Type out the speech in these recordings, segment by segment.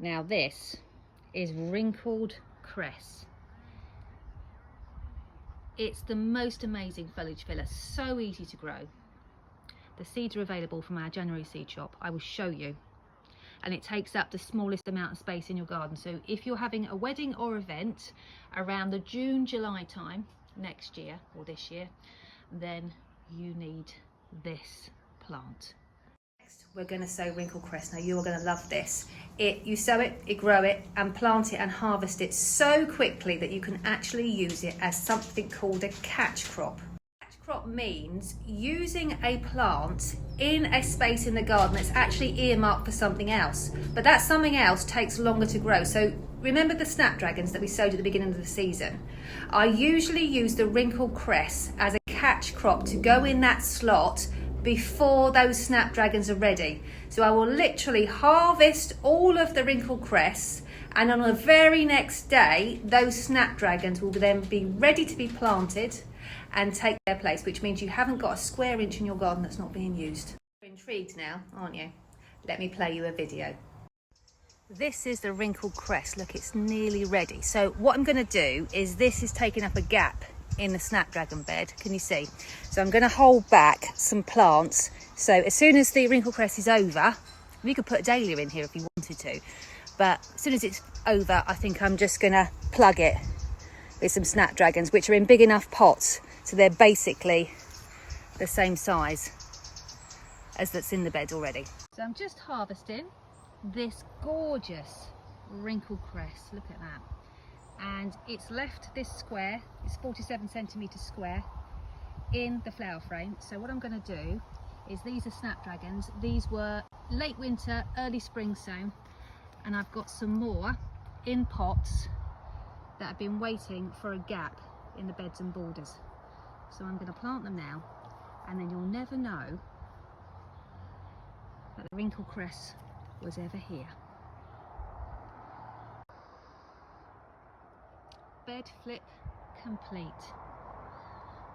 Now this is Wrinkled Cress. It's the most amazing foliage filler, so easy to grow. The seeds are available from our January seed shop. I will show you. And it takes up the smallest amount of space in your garden. So if you're having a wedding or event around the June, July time next year or this year, then you need this plant. Next, we're going to sow Wrinkled Cress. Now you are going to love this. You sow it, you grow it and plant it and harvest it so quickly that you can actually use it as something called a catch crop. Catch crop means using a plant in a space in the garden that's actually earmarked for something else, but that something else takes longer to grow. So remember the snapdragons that we sowed at the beginning of the season? I usually use the Wrinkled Cress as a catch crop to go in that slot before those snapdragons are ready. So I will literally harvest all of the Wrinkled Cress, and on the very next day those snapdragons will then be ready to be planted and take their place, which means you haven't got a square inch in your garden that's not being used. You're intrigued now, aren't you? Let me play you a video. This is the Wrinkled Cress. Look, it's nearly ready. So what I'm going to do is, this is taking up a gap in the snapdragon bed. Can you see? So I'm going to hold back some plants. So as soon as the Wrinkled Cress is over, you could put a dahlia in here if you wanted to, but as soon as it's over, I think I'm just going to plug it with some snapdragons, which are in big enough pots, so they're basically the same size as that's in the bed already. So I'm just harvesting this gorgeous Wrinkled Cress. Look at that. And it's left this square, it's 47 centimetres square, in the flower frame. So what I'm going to do is, these are snapdragons. These were late winter, early spring sown, and I've got some more in pots that have been waiting for a gap in the beds and borders. So I'm going to plant them now, and then you'll never know that the Wrinkled Cress was ever here. Bed flip complete.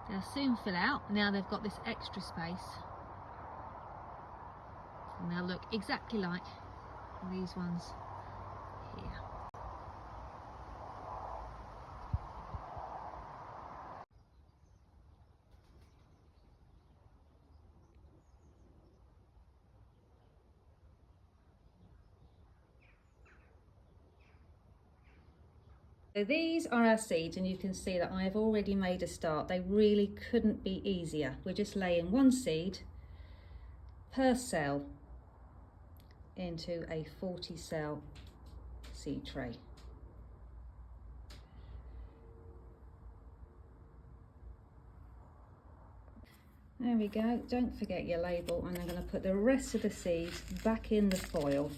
They'll soon fill out. Now they've got this extra space, and they'll look exactly like these ones here. So these are our seeds, and you can see that I've already made a start. They really couldn't be easier. We're just laying one seed per cell into a 40 cell seed tray. There we go. Don't forget your label, and I'm going to put the rest of the seeds back in the foil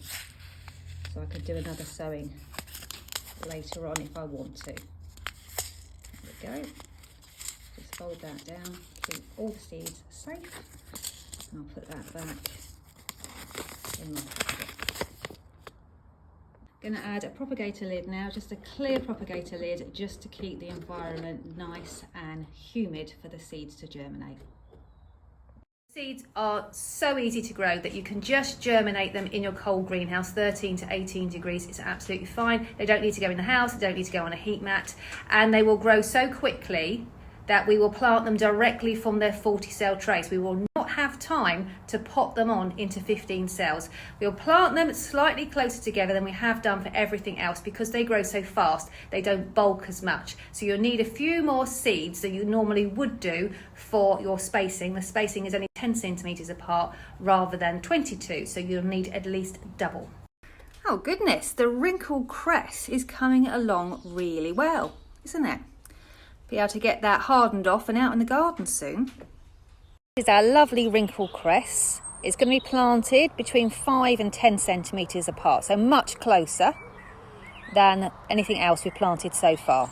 so I could do another sowing later on if I want to. There we go. Just fold that down, keep all the seeds safe, and I'll put that back in my pocket. Going to add a propagator lid now, just a clear propagator lid, just to keep the environment nice and humid for the seeds to germinate. Seeds are so easy to grow that you can just germinate them in your cold greenhouse, 13 to 18 degrees. It's absolutely fine. They don't need to go in the house, they don't need to go on a heat mat, and they will grow so quickly that we will plant them directly from their 40 cell trays. We will not have time to pop them on into 15 cells. We'll plant them slightly closer together than we have done for everything else, because they grow so fast, they don't bulk as much. So you'll need a few more seeds than you normally would do for your spacing. The spacing is only 10 centimetres apart rather than 22, so you'll need at least double. Oh goodness, the Wrinkled Cress is coming along really well, isn't it? Be able to get that hardened off and out in the garden soon. This is our lovely Wrinkled Cress. It's going to be planted between 5 and 10 centimetres apart, so much closer than anything else we've planted so far.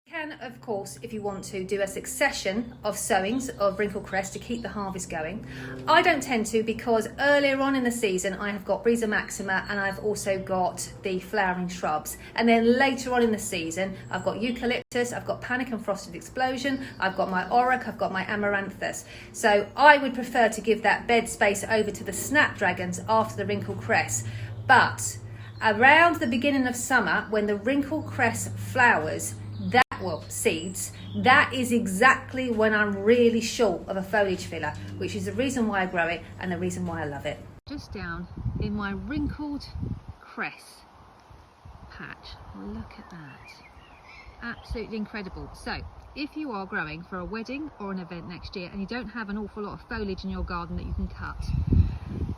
You can, of course, if you want to, do a succession of sowings of Wrinkled Cress to keep the harvest going. I don't tend to, because earlier on in the season I have got Brisa Maxima and I've also got the flowering shrubs, and then later on in the season I've got eucalyptus, I've got Panic and Frosted Explosion, I've got my Auroch, I've got my Amaranthus. So I would prefer to give that bed space over to the snapdragons after the Wrinkled Cress, but Around the beginning of summer, when the wrinkled cress flowers, seeds, that is exactly when I'm really short of a foliage filler, which is the reason why I grow it and the reason why I love it. Just down in my wrinkled cress patch. Look at that. Absolutely incredible. So if you are growing for a wedding or an event next year and you don't have an awful lot of foliage in your garden that you can cut,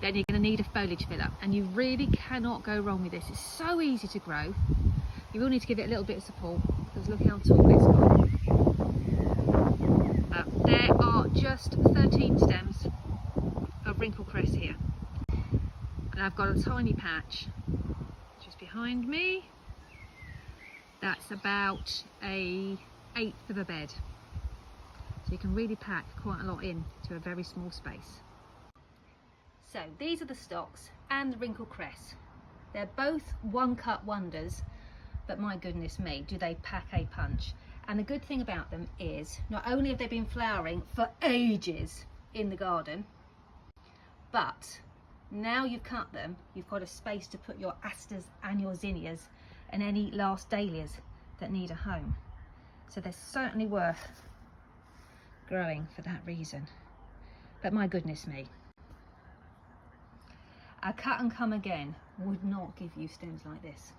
then you're going to need a foliage filler, and you really cannot go wrong with this. It's so easy to grow. You will need to give it a little bit of support, because look how tall it's got. There are just 13 stems of wrinkled cress here, and I've got a tiny patch just behind me. That's about an eighth of a bed, so you can really pack quite a lot in to a very small space. So these are the stocks and the wrinkled cress. They're both one-cut wonders, but my goodness me, do they pack a punch. And the good thing about them is, not only have they been flowering for ages in the garden, but now you've cut them, you've got a space to put your asters and your zinnias and any last dahlias that need a home. So they're certainly worth growing for that reason. But my goodness me, a cut and come again would not give you stems like this.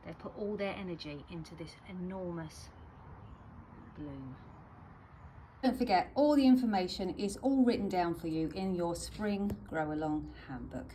They've put all their energy into this enormous bloom. Don't forget, all the information is all written down for you in your Spring Grow Along Handbook.